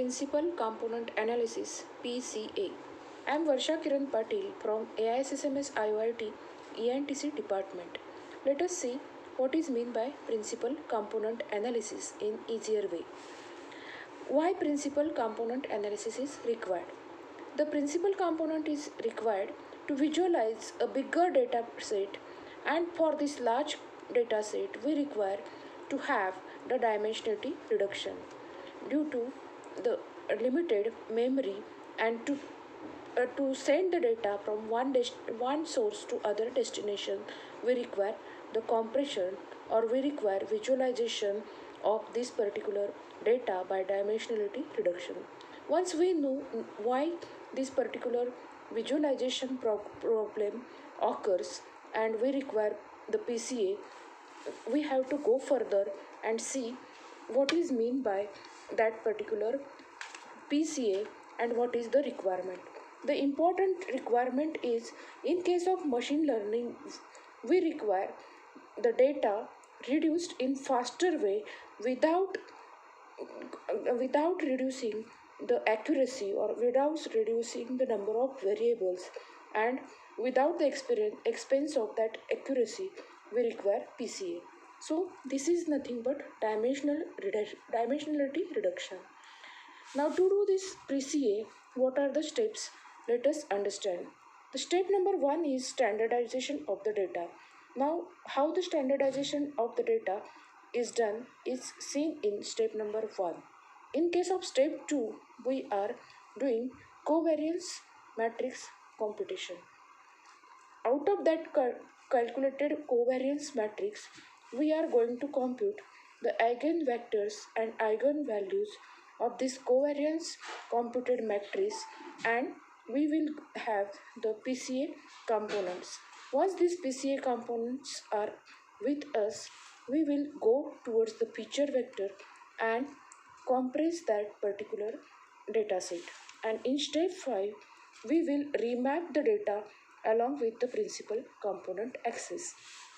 Principal Component Analysis PCA. I am Varsha Kiran Patil from AISSMS IOIT ENTC department. Let us see what is meant by Principal Component Analysis in easier way. Why Principal Component Analysis is required? The principal component is required to visualize a bigger data set, and for this large data set we require to have the dimensionality reduction due to the limited memory, and to send the data from one source to other destination we require the compression, or we require visualization of this particular data by dimensionality reduction. Once we know why this particular visualization problem occurs and we require the PCA, we have to go further and see what is mean by that particular PCA and what is the requirement. The important requirement is, in case of machine learning, we require the data reduced in faster way without reducing the accuracy or without reducing the number of variables, and without the expense of that accuracy we require PCA. So this is nothing but dimensionality reduction. Now to do this PCA, what are the steps? Let us understand. The step number 1 is standardization of the data. Now how the standardization of the data is done is seen in step number 1. In case of step 2, we are doing covariance matrix computation. Out of that calculated covariance matrix, we are going to compute the eigenvectors and eigenvalues of this covariance computed matrix, and we will have the PCA components. Once these PCA components are with us, we will go towards the feature vector and compress that particular data set. And in step 5, we will remap the data along with the principal component axis.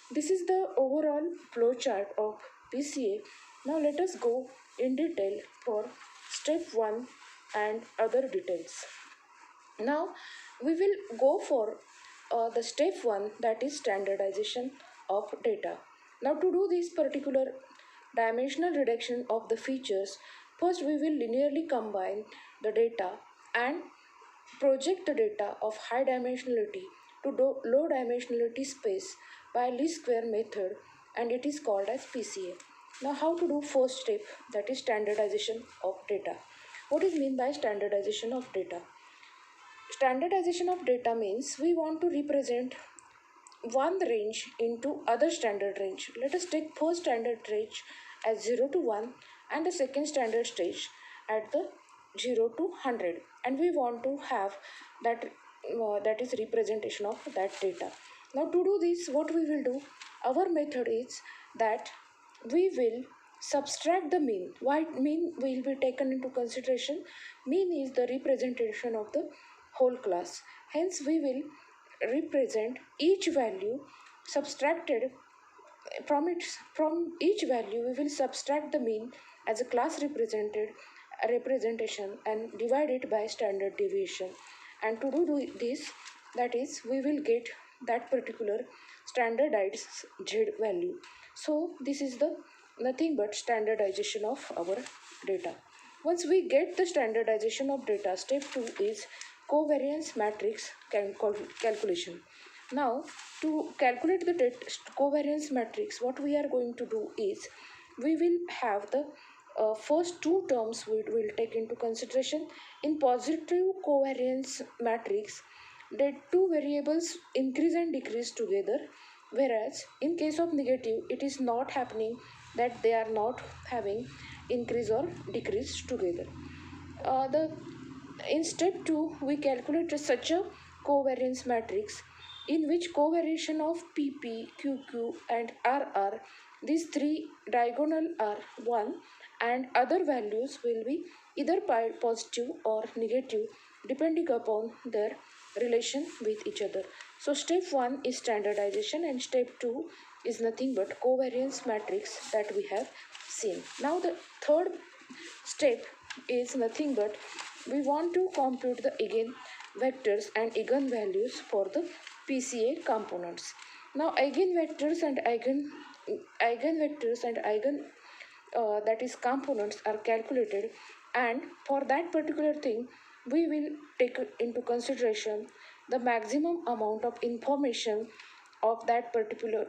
This is the overall flowchart of PCA. Now let us go in detail for step 1 and other details. Now we will go for the step 1, that is standardization of data. Now to do this particular dimensional reduction of the features, first we will linearly combine the data and project the data of high dimensionality to low dimensionality space by least square method, and it is called as PCA. Now how to do first step, that is standardization of data. What is mean by standardization of data? Standardization of data means we want to represent one range into other standard range. Let us take first standard range as 0 to 1 and the second standard stage at the 0 to 100, and we want to have that is representation of that data. Now to do this, what we will do, our method is that we will subtract the mean. Why mean will be taken into consideration? Mean is the representation of the whole class, hence we will represent each value subtracted from each value we will subtract the mean as a class representation and divide it by standard deviation. And to do this, that is, we will get that particular standardized z value. So this is the nothing but standardization of our data. Once we get the standardization of data, step 2 is covariance matrix calculation. Now to calculate the covariance matrix, what we are going to do is we will have the first two terms we will take into consideration. In positive covariance matrix, the two variables increase and decrease together, whereas in case of negative it is not happening, that they are not having increase or decrease together. The In step 2, we calculate such a covariance matrix in which covariation of PP, QQ and RR, these three diagonal are 1, and other values will be either positive or negative depending upon their relation with each other. So step 1 is standardization and step 2 is nothing but covariance matrix that we have seen. Now the third step is nothing but we want to compute the eigenvectors and eigenvalues for the PCA components. Now eigenvectors and eigenvectors and eigen that is components are calculated, and for that particular thing we will take into consideration the maximum amount of information of that particular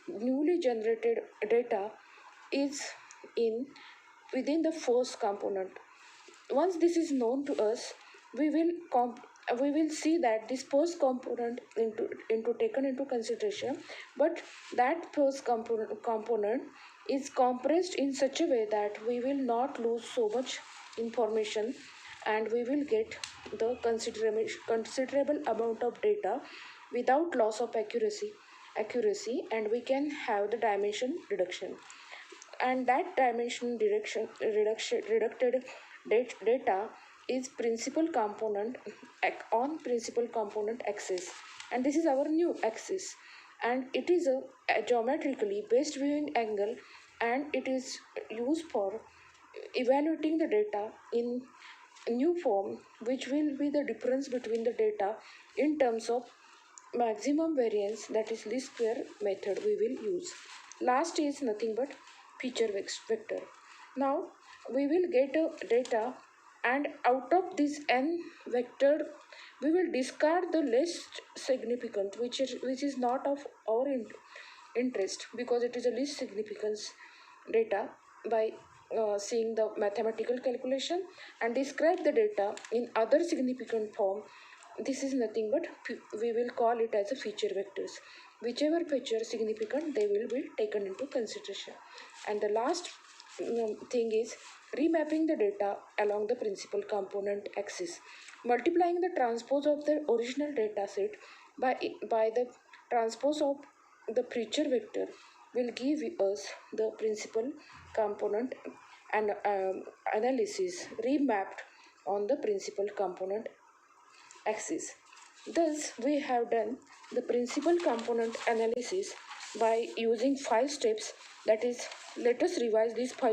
newly generated data is in within the first component. Once this is known to us, we will we will see that this first component into taken into consideration, but that first component is compressed in such a way that we will not lose so much information, and we will get the considerable amount of data without loss of accuracy, and we can have the dimension reduction, and that dimension reducted data is principal component on principal component axis, and this is our new axis, and it is a geometrically based viewing angle, and it is used for evaluating the data in new form, which will be the difference between the data in terms of maximum variance, that is least square method we will use. Last is nothing but feature vector. Now we will get a data, and out of this n vector we will discard the least significant, which is not of our interest, because it is a least significance data, by seeing the mathematical calculation and describe the data in other significant form. This is nothing but we will call it as a feature vectors. Whichever feature significant, they will be taken into consideration. And the last thing is remapping the data along the principal component axis, multiplying the transpose of the original data set by the transpose of the feature vector will give us the principal component and analysis remapped on the principal component axis. Thus, we have done the principal component analysis by using 5 steps. That is, let us revise these 5